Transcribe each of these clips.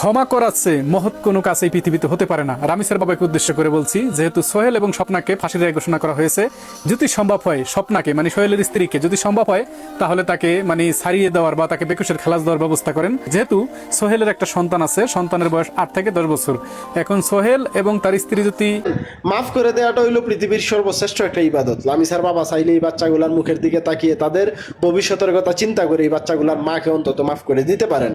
ক্ষমা করাচ্ছে মহৎ কোনো কাজ এই পৃথিবীতে হতে পারে না। রামিসের বাবাকে উদ্দেশ্য করে বলছি, যেহেতু সোহেল এবং স্বপ্নাকে ফাঁসির রায় ঘোষণা করা হয়েছে, যদি সম্ভব হয় স্বপ্নাকে মানে সোহেলের স্ত্রীকে যদি সম্ভব হয় তাহলে তাকে মানে ছাড়িয়ে দেওয়ার বা তাকে বেকুশের খালাস দেওয়ার ব্যবস্থা করেন। যেহেতু সোহেলের একটা সন্তান আছে, সন্তানের বয়স 8 থেকে 10 বছর। এখন সোহেল এবং তার স্ত্রী যদি মাফ করে দেওয়াটা হইলো পৃথিবীর সর্বশ্রেষ্ঠ একটা ইবাদত। লামিসার বাবা চাইলে এই বাচ্চাগুলার মুখের দিকে তাকিয়ে তাদের ভবিষ্যতের কথা চিন্তা করে এই বাচ্চাগুলার মাকে অন্তত মাফ করে দিতে পারেন।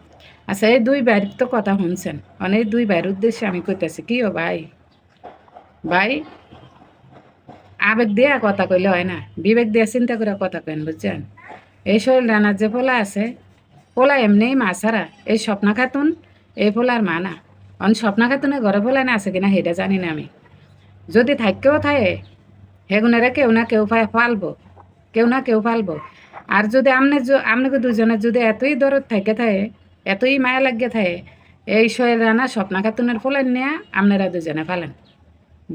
আচ্ছা, এই দুই ভাইয়ের তো কথা শুনছেন, অনেক দুই ভাইয়ের উদ্দেশ্যে আমি কইতেছি কি ও ভাই, ভাই আবেগ দিয়া কথা কইলে হয় না, বিবেক দিয়া চিন্তা করে কথা কেন বুঝছেন। এই শরীর রানার যে পোলা আছে, পোলা এমনিই মা ছাড়া। এই স্বপ্না খাতুন এই পোলার মা না। অন স্বপ্না খাতুনের ঘরে পোলা না আছে কিনা সেটা জানি না আমি। যদি থাকেও থাকে হেগুনেরা কেউ না কেউ ফালবো, কেউ না কেউ ফালবো। আর যদি আপনাকে দুজনের যদি এতই দরদ থাকে এতই মায়া লাগিয়ে থাকে, এই শোয়ের রানা স্বপ্না খাতুনের ফলেন নিয়ে আপনারা দুজনে ফালেন,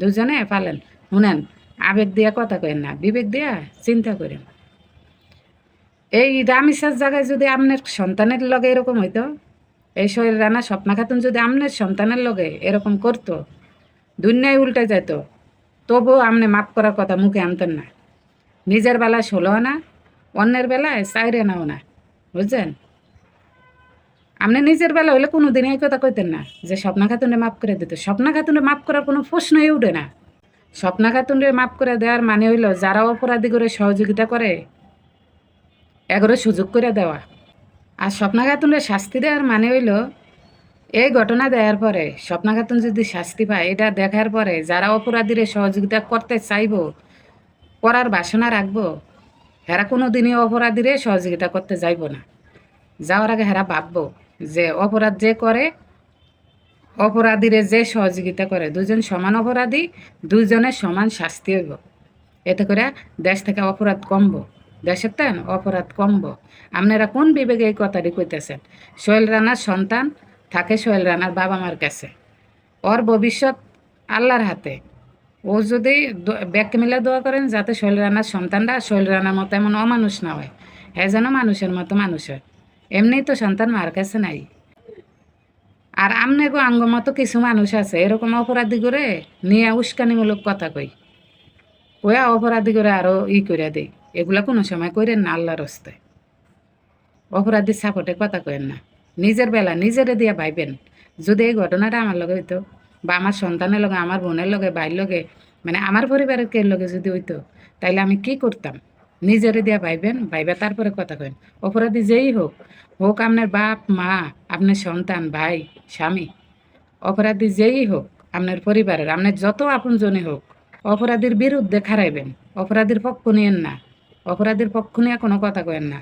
দুজনে ফালেন। শুনেন, আবেগ দিয়া কথা কেন না, বিবেক দিয়া চিন্তা করেন। এই রামিসার জায়গায় যদি আপনার সন্তানের লগে এরকম হইতো, এই শোয়ের রানা স্বপ্না খাতুন যদি আপনার সন্তানের লগে এরকম করতো, দুনিয়ায় উল্টে যেত, তবুও আপনি মাফ করার কথা মুখে আনতেন না। নিজের বেলায় 16 আনা, অন্যের বেলায় 4 আনাও না, বুঝছেন। আপনি নিজের বেলা হইলে কোনো দিন এই কথা কইতেন না যে স্বপ্না খাতুনে মাফ করে দিত। স্বপ্না খাতুনে মাফ করার কোনো প্রশ্নই উঠে না। স্বপ্না খাতুনে মাফ করে দেওয়ার মানে হইল যারা অপরাধী করে সহযোগিতা করে এগুলো সুযোগ করে দেওয়া। আর স্বপ্না খাতুনের শাস্তি দেওয়ার মানে হইল এই ঘটনা দেওয়ার পরে স্বপ্না খাতুন যদি শাস্তি পায়, এটা দেখার পরে যারা অপরাধীর সহযোগিতা করতে চাইব, করার বাসনা রাখবো, হেরা কোনো দিনই অপরাধীর সহযোগিতা করতে যাইব না। যাওয়ার আগে হেরা ভাববো যে অপরাধ যে করে, অপরাধীরে যে সহযোগিতা করে, দুজন সমান অপরাধী, দুজনের সমান শাস্তি হইব। এতে করে দেশ থেকে অপরাধ কমবো, দেশের তেন অপরাধ কমবো। আপনারা কোন বিবেকে এই কথাটি কইতেছেন? সোহেল রানার সন্তান থাকে সোহেল রানার বাবা মার কাছে, ওর ভবিষ্যৎ আল্লাহর হাতে। ও যদি ব্যাগকে মিলে দোয়া করেন যাতে সোহেল রানার সন্তানরা সোহেল রানার মতো এমন অমানুষ না হয়, হ্যাঁ যেন মানুষের মতো মানুষ হয়। এমনিই তো সন্তান মার কাছে নাই। আর আমনেগো আঙ্গ মতো কিছু মানুষ আছে এরকম অপরাধী করে নিয়ে উস্কানিমূলক কথা কই, ওয়া অপরাধী করে আরো করে দেই। এগুলা কোনো সময় করেন না আল্লাহর হস্তে। অপরাধীর সাপোর্টে কথা কইেন না। নিজের বেলা নিজেরে দিয়া ভাইবেন। যদি এই ঘটনাটা আমার লগে হইতো, বা আমার সন্তানের লগে, আমার বোনের লগে, ভাইয়ের লগে, মানে আমার পরিবারের কে লগে যদি হইতো, তাইলে আমি কি করতাম? নিজেরে দিয়া ভাইবেন, ভাইবা তারপরে কথা কইন। অপরাধী যেই হোক, হোক আপনার বাপ মা, আপনার সন্তান, ভাই, স্বামী, অপরাধী যেই হোক, আপনার পরিবারের, আপনার যত আপনজনই হোক, অপরাধীর বিরুদ্ধে খারাইবেন। অপরাধীর পক্ষ নিয়েন না, অপরাধীর পক্ষ নিয়ে কোনো কথা কয়েন না।